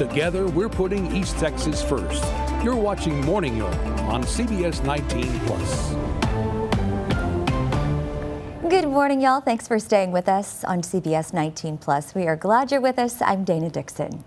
Together, we're putting East Texas first. You're watching Morning Yard on CBS 19 Plus. Good morning, y'all. Thanks for staying with us on CBS 19 Plus. We are glad you're with us. I'm Dana Dixon.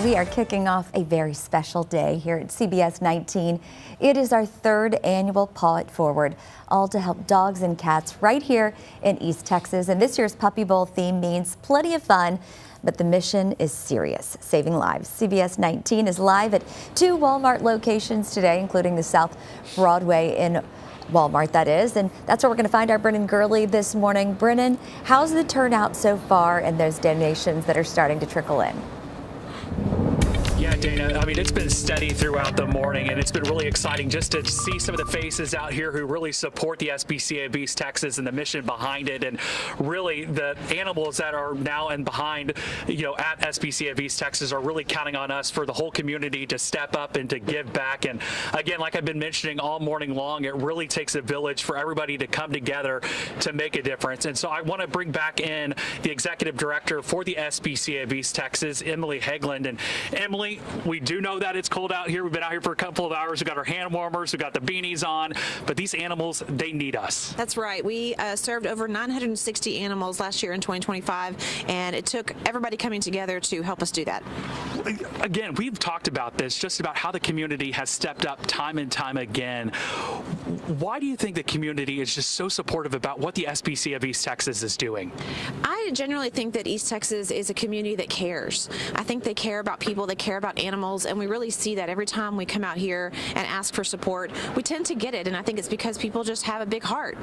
We are kicking off a very special day here at CBS 19. It is our third annual Paw It Forward, all to help dogs and cats right here in East Texas. And this year's Puppy Bowl theme means plenty of fun, but the mission is serious, saving lives. CBS 19 is live at 2 Walmart locations today, including the South Broadway in Walmart, that is. And that's where we're going to find our Brennan Gurley this morning. Brennan, how's the turnout so far and those donations that are starting to trickle in? Yeah, Dana, I mean, it's been steady throughout the morning, and it's been really exciting just to see some of the faces out here who really support the SPCA of East Texas and the mission behind it, and really the animals that are now and behind, at SPCA of East Texas are really counting on us for the whole community to step up and to give back. And again, like I've been mentioning all morning long, it really takes a village for everybody to come together to make a difference. And so I want to bring back in the executive director for the SPCA of East Texas, Emily Hegland. And Emily, we do know that it's cold out here. We've been out here for a couple of hours. We've got our hand warmers, we've got the beanies on, but these animals, they need us. That's right. We served over 960 animals last year in 2025, and it took everybody coming together to help us do that. Again, we've talked about this, just about how the community has stepped up time and time again. Why do you think the community is just so supportive about what the SPCA of East Texas is doing? I generally think that East Texas is a community that cares. I think they care about people, they care about animals, and we really see that every time we come out here and ask for support. We tend to get it, and I think it's because people just have a big heart.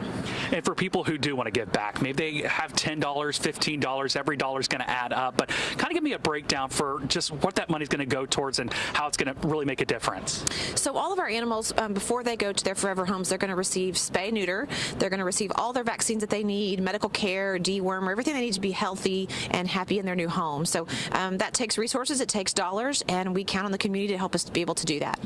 And for people who do want to give back, maybe they have $10, $15, every dollar is going to add up, but kind of give me a breakdown for just what that money is going to go towards and how it's going to really make a difference. So all of our animals, before they go to their forever homes, they're going to receive spay, neuter. They're going to receive all their vaccines that they need, medical care, dewormer, everything they need to be healthy and happy in their new home. So that takes resources, it takes dollars, and we count on the community to help us be able to do that.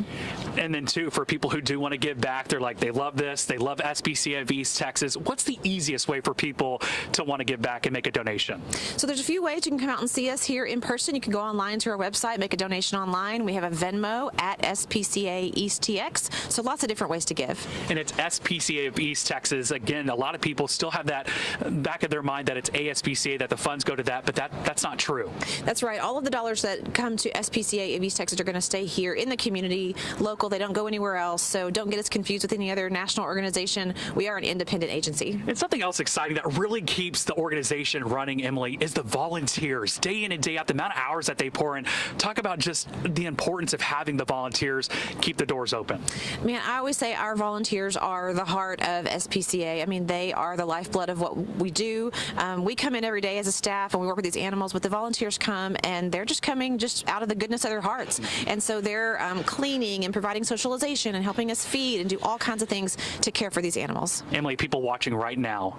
And then too, for people who do want to give back, they're like, they love this, they love SPCA of East Texas. What's the easiest way for people to want to give back and make a donation? So there's a few ways. You can come out and see us here in person. You can go online to our website, make a donation online. We have a Venmo at SPCA East TX. So lots of different ways to give. And it's SPCA of East Texas. Again, a lot of people still have that back of their mind that it's ASPCA, that the funds go to that, but that's not true. That's right. All of the dollars that come to SPCA of East Texas are going to stay here in the community, local. They don't go anywhere else. So don't get us confused with any other national organization. We are an independent agency. And something else exciting that really keeps the organization running, Emily, is the volunteers. Day in and day out, the amount of hours that they pour in. Talk about just the importance of having the volunteers keep the doors open. Man, I always say our volunteers are the heart of SPCA. I mean, they are the lifeblood of what we do. We come in every day as a staff and we work with these animals, but the volunteers come and they're just coming just out of the goodness of their hearts. And so they're cleaning and providing socialization and helping us feed and do all kinds of things to care for these animals. Emily, people watching right now,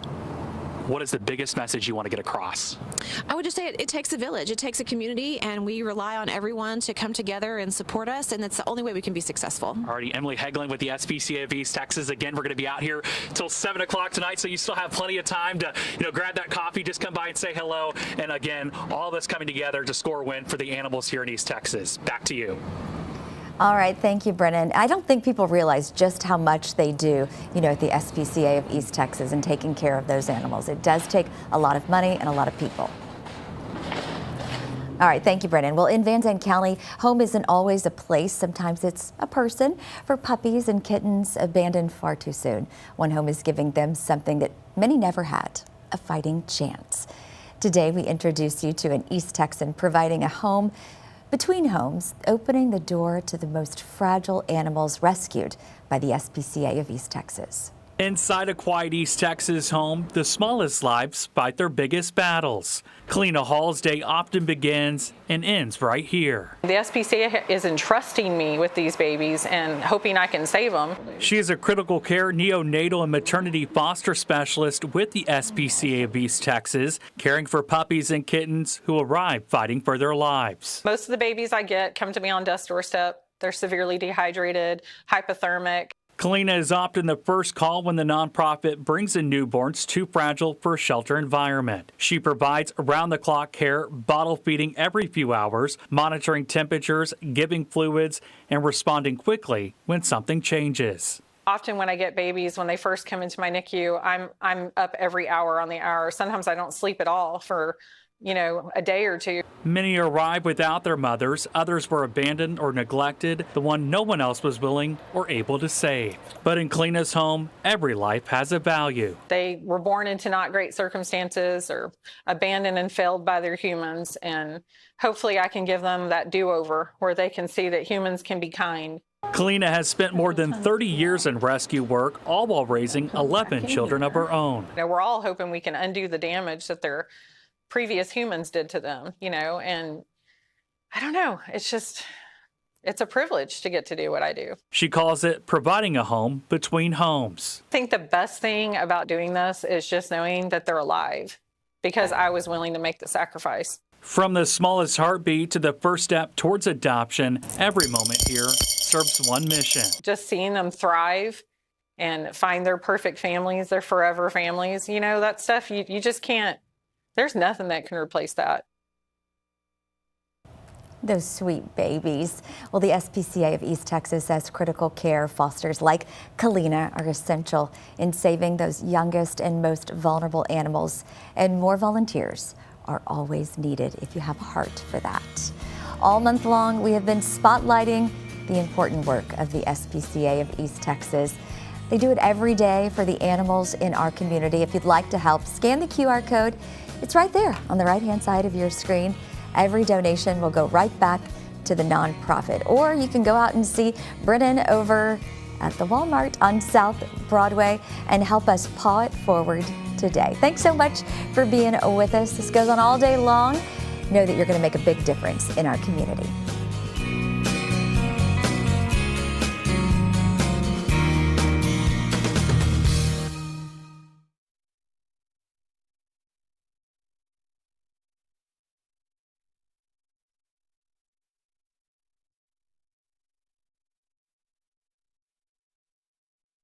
what is the biggest message you want to get across? I would just say it takes a village. It takes a community, and we rely on everyone to come together and support us, and it's the only way we can be successful. Alrighty, Emily Hegland with the SPCA of East Texas. Again, we're going to be out here till 7 o'clock tonight, so you still have plenty of time to grab that coffee, just come by and say hello. And again, all of us coming together to score a win for the animals here in East Texas. Back to you. All right, thank you, Brennan. I don't think people realize just how much they do, at the SPCA of East Texas and taking care of those animals. It does take a lot of money and a lot of people. All right, thank you, Brennan. Well, in Van Zandt County, home isn't always a place. Sometimes it's a person for puppies and kittens abandoned far too soon. One home is giving them something that many never had, a fighting chance. Today, we introduce you to an East Texan providing a home between homes, opening the door to the most fragile animals rescued by the SPCA of East Texas. Inside a quiet East Texas home, the smallest lives fight their biggest battles. Kalina Hall's day often begins and ends right here. The SPCA is entrusting me with these babies and hoping I can save them. She is a critical care neonatal and maternity foster specialist with the SPCA of East Texas, caring for puppies and kittens who arrive fighting for their lives. Most of the babies I get come to me on death's doorstep. They're severely dehydrated, hypothermic. Kalina is often the first call when the nonprofit brings in newborns too fragile for a shelter environment. She provides around-the-clock care, bottle feeding every few hours, monitoring temperatures, giving fluids, and responding quickly when something changes. Often when I get babies, when they first come into my NICU, I'm up every hour on the hour. Sometimes I don't sleep at all for, a day or two. Many arrive without their mothers. Others were abandoned or neglected, the one no one else was willing or able to save. But in Kalina's home, every life has a value. They were born into not great circumstances or abandoned and failed by their humans. And hopefully I can give them that do-over where they can see that humans can be kind. Kalina has spent more than 30 years in rescue work, all while raising 11 children of her own. We're all hoping we can undo the damage that their previous humans did to them, and I don't know. It's a privilege to get to do what I do. She calls it providing a home between homes. I think the best thing about doing this is just knowing that they're alive because I was willing to make the sacrifice. From the smallest heartbeat to the first step towards adoption, every moment here serves one mission. Just seeing them thrive and find their perfect families, their forever families, that stuff, you just can't, there's nothing that can replace that. Those sweet babies. Well, the SPCA of East Texas says critical care fosters like Kalina are essential in saving those youngest and most vulnerable animals, and more volunteers are always needed if you have a heart for that. All month long, we have been spotlighting the important work of the SPCA of East Texas. They do it every day for the animals in our community. If you'd like to help, scan the QR code. It's right there on the right-hand side of your screen. Every donation will go right back to the nonprofit. Or you can go out and see Brennan over at the Walmart on South Broadway and help us paw it forward today. Thanks so much for being with us. This goes on all day long. Know that you're going to make a big difference in our community.